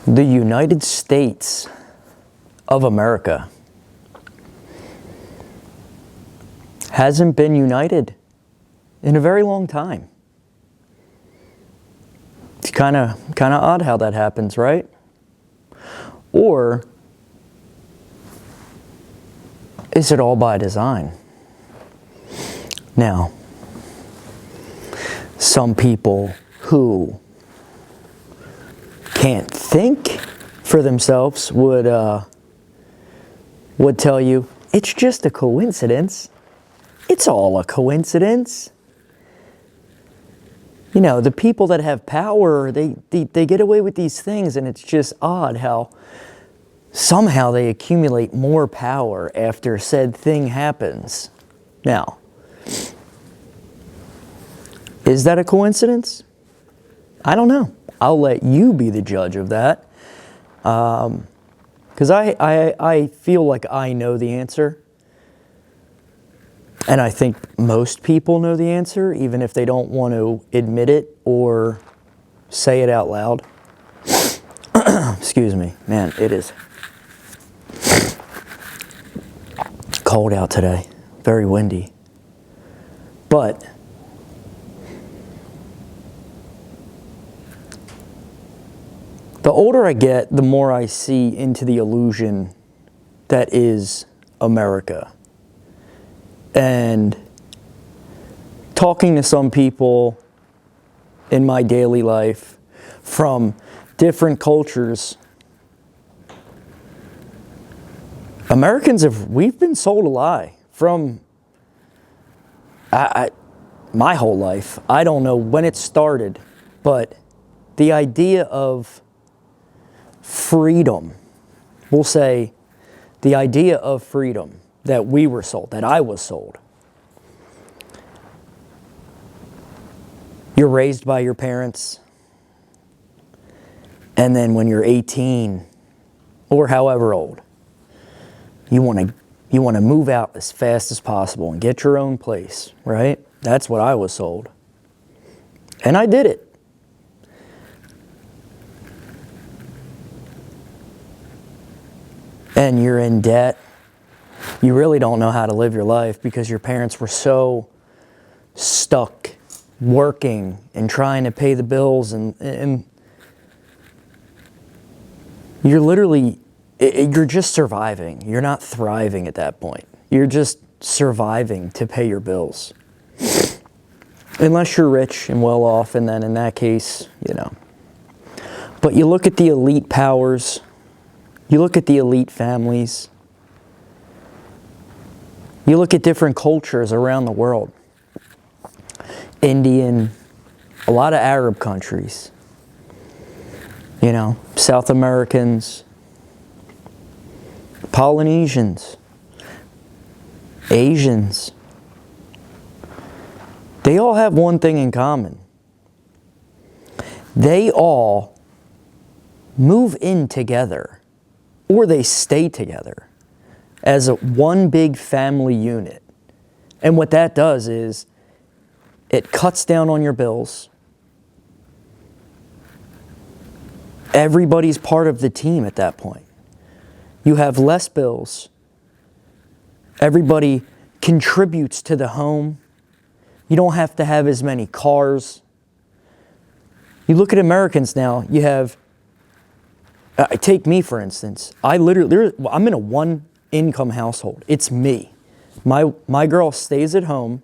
The United States of America hasn't been united in a very long time. It's kind of odd how that happens, right? Or is it all by design? Now, some people who can't think for themselves would tell you, it's just a coincidence. It's all a coincidence. You know, the people that have power, they get away with these things, and it's just odd how somehow they accumulate more power after said thing happens. Now, is that a coincidence? I don't know. I'll let you be the judge of that. Because I feel like I know the answer. And I think most people know the answer, even if they don't want to admit it or say it out loud. Excuse me. Man, it is cold out today. Very windy. But the older I get, the more I see into the illusion that is America. And talking to some people in my daily life from different cultures, we've been sold a lie from my whole life. I don't know when it started, but the idea of freedom, we'll say the idea of freedom that we were sold, that I was sold. You're raised by your parents, and then when you're 18 or however old, you want to move out as fast as possible and get your own place, right? That's what I was sold. And I did it. And you're in debt. You really don't know how to live your life because your parents were so stuck working and trying to pay the bills, and you're just surviving. You're not thriving at that point. You're just surviving to pay your bills. Unless you're rich and well off, and then in that case, you know. But you look at the elite powers, you look at the elite families, you look at different cultures around the world. Indian, a lot of Arab countries, you know, South Americans, Polynesians, Asians. They all have one thing in common. They all move in together, or they stay together as one big family unit. And what that does is it cuts down on your bills. Everybody's part of the team at that point. You have less bills. Everybody contributes to the home. You don't have to have as many cars. You look at Americans now, you have, take me for instance. I'm in a one-income household. It's me. My girl stays at home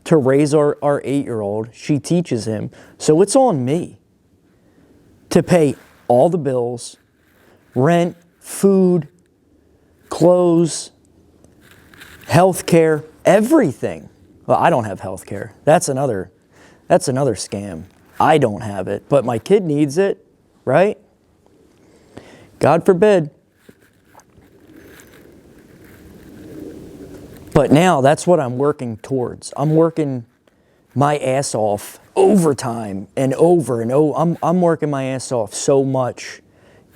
to raise our 8-year-old. She teaches him. So it's on me to pay all the bills, rent, food, clothes, health care, everything. Well, I don't have health care. That's another scam. I don't have it, but my kid needs it, right? God forbid. But now that's what I'm working towards. I'm working my ass off overtime and over and over. I'm working my ass off so much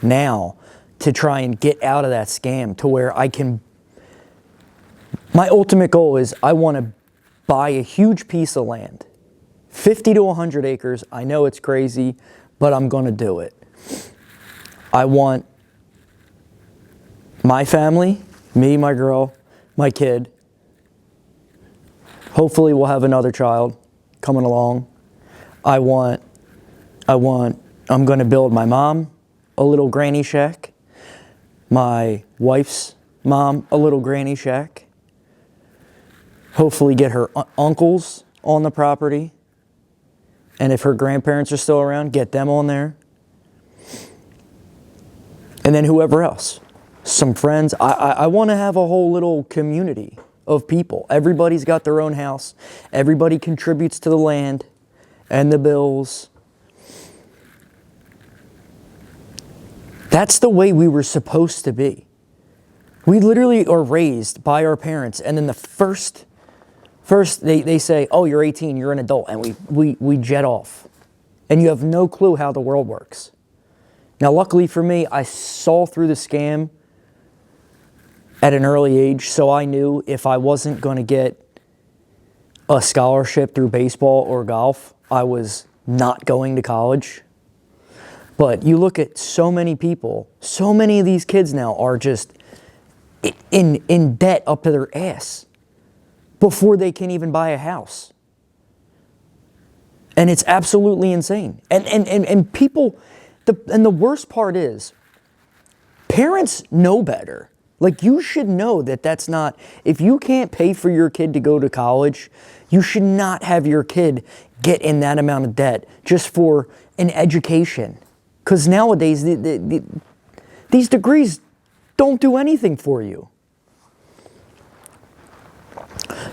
now to try and get out of that scam to where I can. My ultimate goal is I want to buy a huge piece of land, 50 to 100 acres. I know it's crazy, but I'm going to do it. I want my family, me, my girl, my kid. Hopefully we'll have another child coming along. I'm going to build my mom a little granny shack, my wife's mom a little granny shack. Hopefully get her uncles on the property. And if her grandparents are still around, get them on there. And then whoever else. Some friends. I want to have a whole little community of people. Everybody's got their own house. Everybody contributes to the land and the bills. That's the way we were supposed to be. We literally are raised by our parents, and then the first they say, oh, you're 18, you're an adult, and we jet off. And you have no clue how the world works. Now, luckily for me, I saw through the scam at an early age, so I knew if I wasn't going to get a scholarship through baseball or golf, I was not going to college. But you look at so many people, so many of these kids now are just in debt up to their ass before they can even buy a house. And it's absolutely insane. And people, the worst part is, parents know better. Like, you should know that that's not, if you can't pay for your kid to go to college, you should not have your kid get in that amount of debt just for an education. Because nowadays, these degrees don't do anything for you.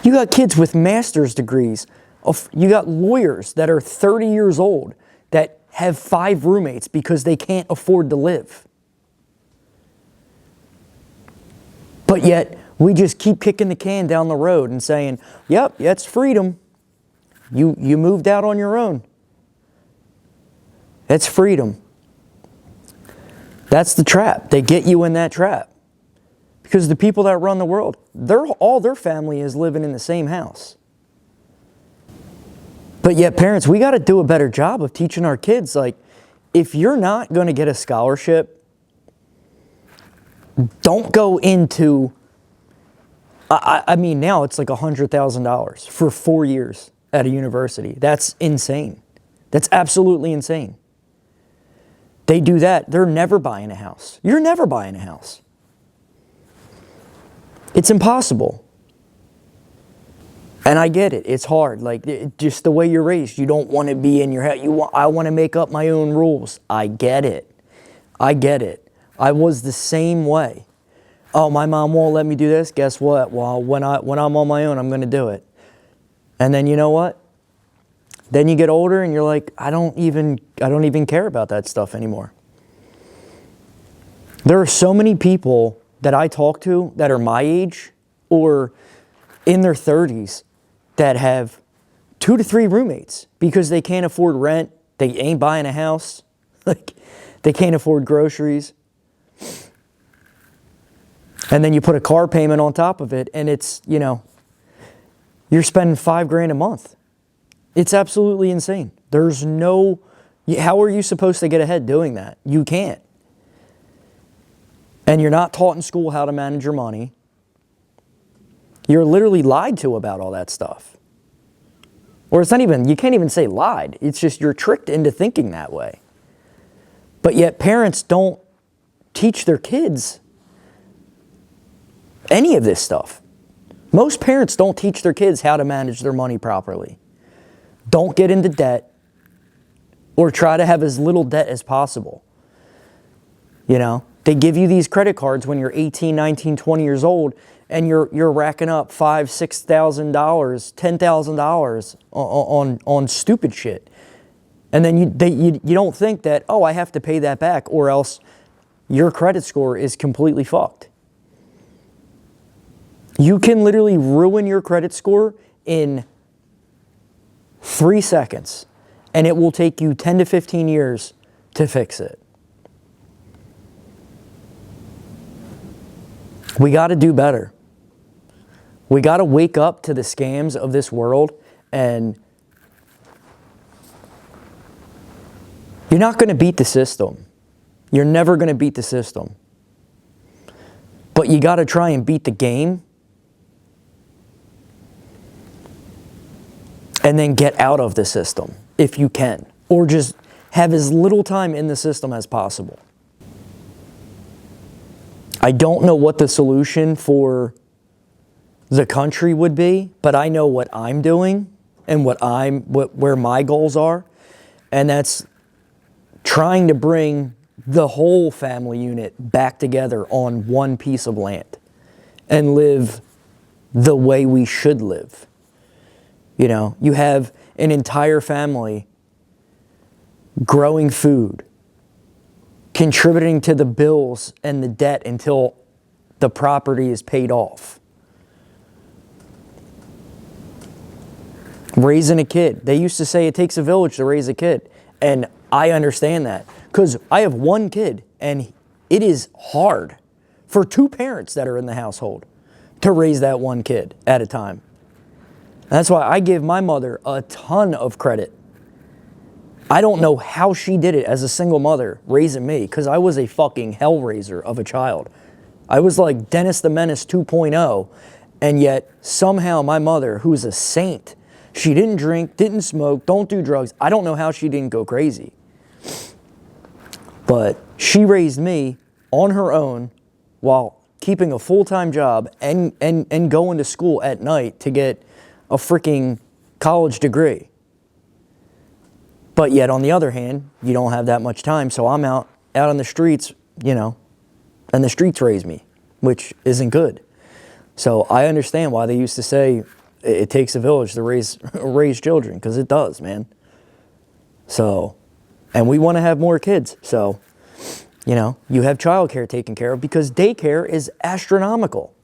You got kids with master's degrees. You got lawyers that are 30 years old that have 5 roommates because they can't afford to live. But yet, we just keep kicking the can down the road and saying, yep, that's freedom. You moved out on your own. That's freedom. That's the trap. They get you in that trap. Because the people that run the world, all their family is living in the same house. But yet, parents, we got to do a better job of teaching our kids, like, if you're not going to get a scholarship, don't go into, I mean, now it's like $100,000 for 4 years at a university. That's insane. That's absolutely insane. They do that, they're never buying a house. You're never buying a house. It's impossible. And I get it. It's hard. Like, just the way you're raised. You don't want to be in your head. I want to make up my own rules. I get it. I get it. I was the same way. Oh, my mom won't let me do this. Guess what? Well, when I'm on my own, I'm going to do it. And then you know what? Then you get older and you're like, I don't even care about that stuff anymore. There are so many people that I talk to that are my age or in their 30s that have 2 to 3 roommates because they can't afford rent, they ain't buying a house, like they can't afford groceries. And then you put a car payment on top of it and it's, you're spending $5,000 a month. It's absolutely insane. There's no, how are you supposed to get ahead doing that? You can't. And you're not taught in school how to manage your money. You're literally lied to about all that stuff. Or it's not even, you can't even say lied. It's just you're tricked into thinking that way. But yet parents don't teach their kids any of this stuff. Most parents don't teach their kids how to manage their money properly. Don't get into debt or try to have as little debt as possible. They give you these credit cards when you're 18, 19, 20 years old and you're racking up $5,000, $6,000, $10,000 on stupid shit. And then you don't think that, oh, I have to pay that back or else your credit score is completely fucked. You can literally ruin your credit score in 3 seconds, and it will take you 10 to 15 years to fix it. We got to do better. We got to wake up to the scams of this world, and you're not going to beat the system. You're never going to beat the system. But you got to try and beat the game and then get out of the system if you can. Or just have as little time in the system as possible. I don't know what the solution for the country would be, but I know what I'm doing and where my goals are. And that's trying to bring the whole family unit back together on one piece of land and live the way we should live. You know, you have an entire family growing food, contributing to the bills and the debt until the property is paid off. Raising a kid. They used to say it takes a village to raise a kid. And I understand that because I have one kid and it is hard for two parents that are in the household to raise that one kid at a time. That's why I give my mother a ton of credit. I don't know how she did it as a single mother raising me because I was a fucking hellraiser of a child. I was like Dennis the Menace 2.0, and yet somehow my mother, who's a saint, she didn't drink, didn't smoke, don't do drugs. I don't know how she didn't go crazy. But she raised me on her own while keeping a full-time job and going to school at night to get a freaking college degree. But yet, on the other hand, you don't have that much time, so I'm out on the streets, you know, and the streets raise me, which isn't good. So I understand why they used to say it takes a village to raise children, because it does, man. So, and we want to have more kids, so, you know, you have childcare taken care of because daycare is astronomical.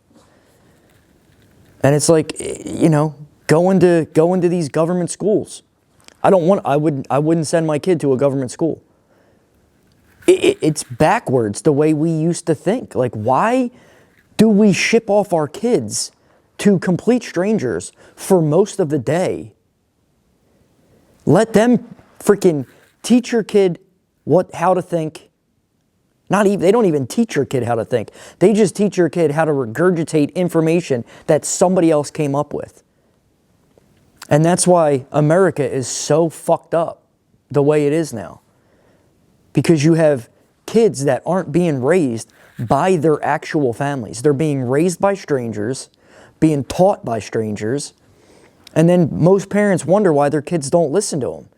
And it's like, you know, go into these government schools. I wouldn't send my kid to a government school. It's backwards the way we used to think. Like, why do we ship off our kids to complete strangers for most of the day? Let them freaking teach your kid how to think. They don't even teach your kid how to think. They just teach your kid how to regurgitate information that somebody else came up with. And that's why America is so fucked up the way it is now. Because you have kids that aren't being raised by their actual families. They're being raised by strangers, being taught by strangers, and then most parents wonder why their kids don't listen to them.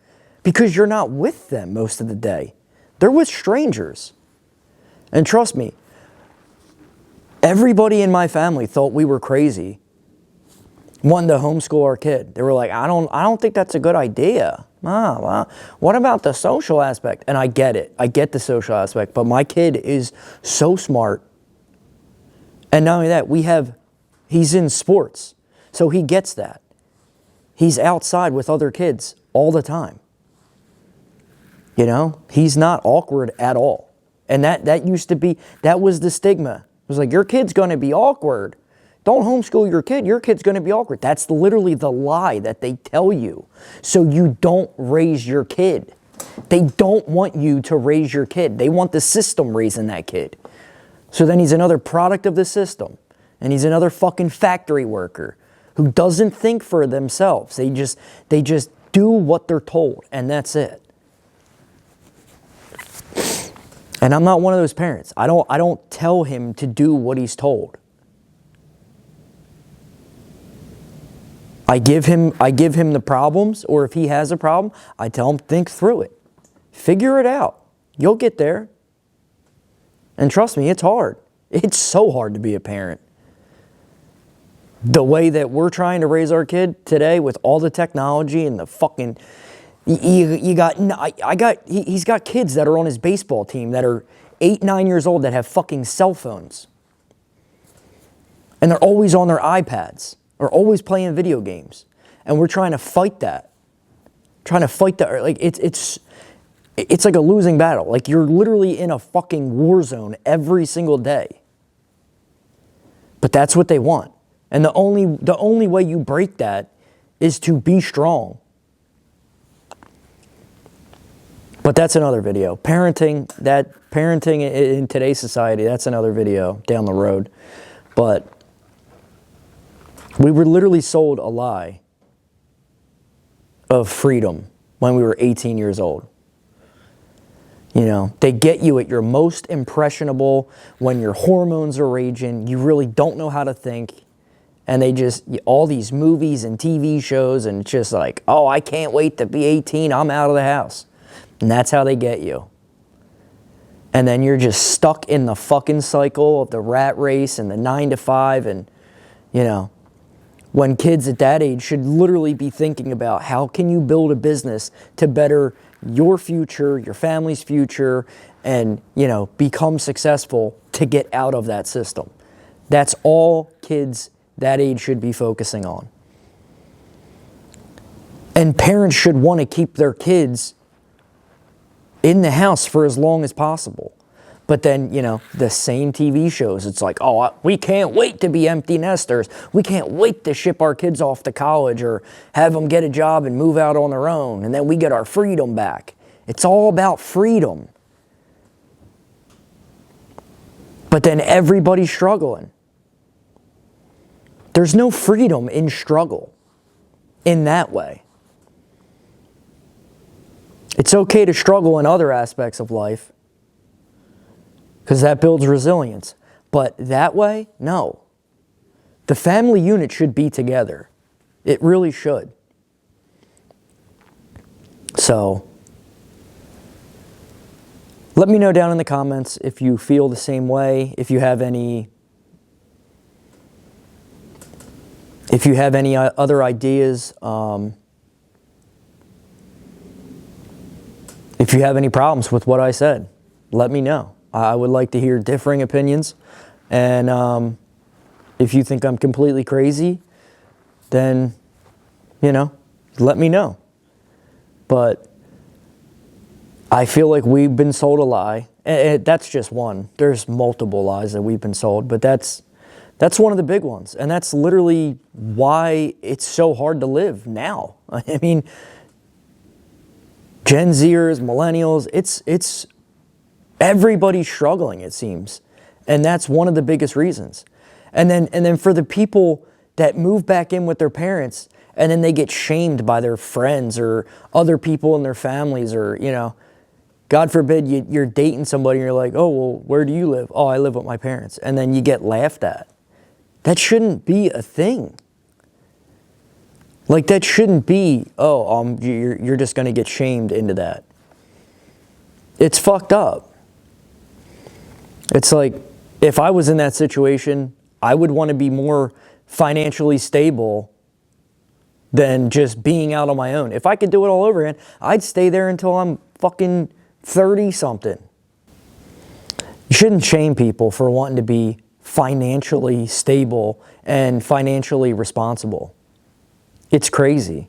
Because you're not with them most of the day. They're with strangers. And trust me, everybody in my family thought we were crazy wanting to homeschool our kid. They were like, I don't think that's a good idea. Well, what about the social aspect? And I get it. I get the social aspect. But my kid is so smart. And not only that, he's in sports. So he gets that. He's outside with other kids all the time. You know, he's not awkward at all. And that used to be, that was the stigma. It was like, your kid's going to be awkward. Don't homeschool your kid. Your kid's going to be awkward. That's literally the lie that they tell you. So you don't raise your kid. They don't want you to raise your kid. They want the system raising that kid. So then he's another product of the system. And he's another fucking factory worker who doesn't think for themselves. They just do what they're told, and that's it. And I'm not one of those parents. I don't tell him to do what he's told. I give him the problems, or if he has a problem, I tell him, think through it. Figure it out. You'll get there. And trust me, it's hard. It's so hard to be a parent. The way that we're trying to raise our kid today with all the technology and the fucking... He's got kids that are on his baseball team that are 8, 9 years old that have fucking cell phones. And they're always on their iPads. Or always playing video games. And we're trying to fight that. Like, it's like a losing battle. Like, you're literally in a fucking war zone every single day. But that's what they want. And the only way you break that is to be strong. But that's another video. Parenting in today's society, that's another video down the road. But we were literally sold a lie of freedom when we were 18 years old. You know, they get you at your most impressionable when your hormones are raging, you really don't know how to think, and they just, all these movies and TV shows, and it's just like, oh, I can't wait to be 18, I'm out of the house. And that's how they get you. And then you're just stuck in the fucking cycle of the rat race and the 9 to 5, and, you know, when kids at that age should literally be thinking about how can you build a business to better your future, your family's future, and, you know, become successful to get out of that system. That's all kids that age should be focusing on. And parents should want to keep their kids in the house for as long as possible. But then, you know, the same TV shows, it's like, oh, we can't wait to be empty nesters. We can't wait to ship our kids off to college or have them get a job and move out on their own. And then we get our freedom back. It's all about freedom. But then everybody's struggling. There's no freedom in struggle in that way. It's okay to struggle in other aspects of life, because that builds resilience. But that way, no. The family unit should be together. It really should. So, let me know down in the comments if you feel the same way, if you have any other ideas, if you have any problems with what I said, let me know. I would like to hear differing opinions, and if you think I'm completely crazy, then, you know, let me know. But I feel like we've been sold a lie, and that's just one. There's multiple lies that we've been sold, but that's one of the big ones, and that's literally why it's so hard to live now. I mean, Gen Zers, millennials, it's everybody's struggling, it seems. And that's one of the biggest reasons. And then for the people that move back in with their parents, and then they get shamed by their friends or other people in their families, or, you know, God forbid you're dating somebody and you're like, oh, well, where do you live? Oh, I live with my parents. And then you get laughed at. That shouldn't be a thing. Like, that shouldn't be, oh, you're just going to get shamed into that. It's fucked up. It's like, if I was in that situation, I would want to be more financially stable than just being out on my own. If I could do it all over again, I'd stay there until I'm fucking 30-something. You shouldn't shame people for wanting to be financially stable and financially responsible. It's crazy.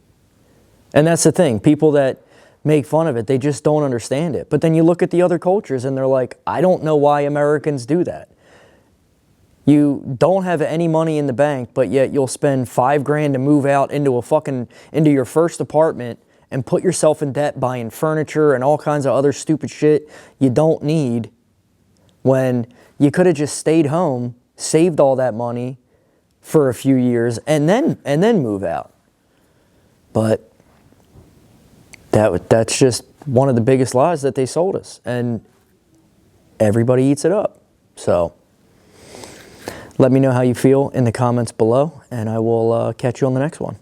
And that's the thing. People that make fun of it, they just don't understand it. But then you look at the other cultures and they're like, I don't know why Americans do that. You don't have any money in the bank, but yet you'll spend $5,000 to move out into your first apartment and put yourself in debt buying furniture and all kinds of other stupid shit you don't need, when you could have just stayed home, saved all that money for a few years, and then move out. But that's just one of the biggest lies that they sold us, and everybody eats it up. So let me know how you feel in the comments below, and I will catch you on the next one.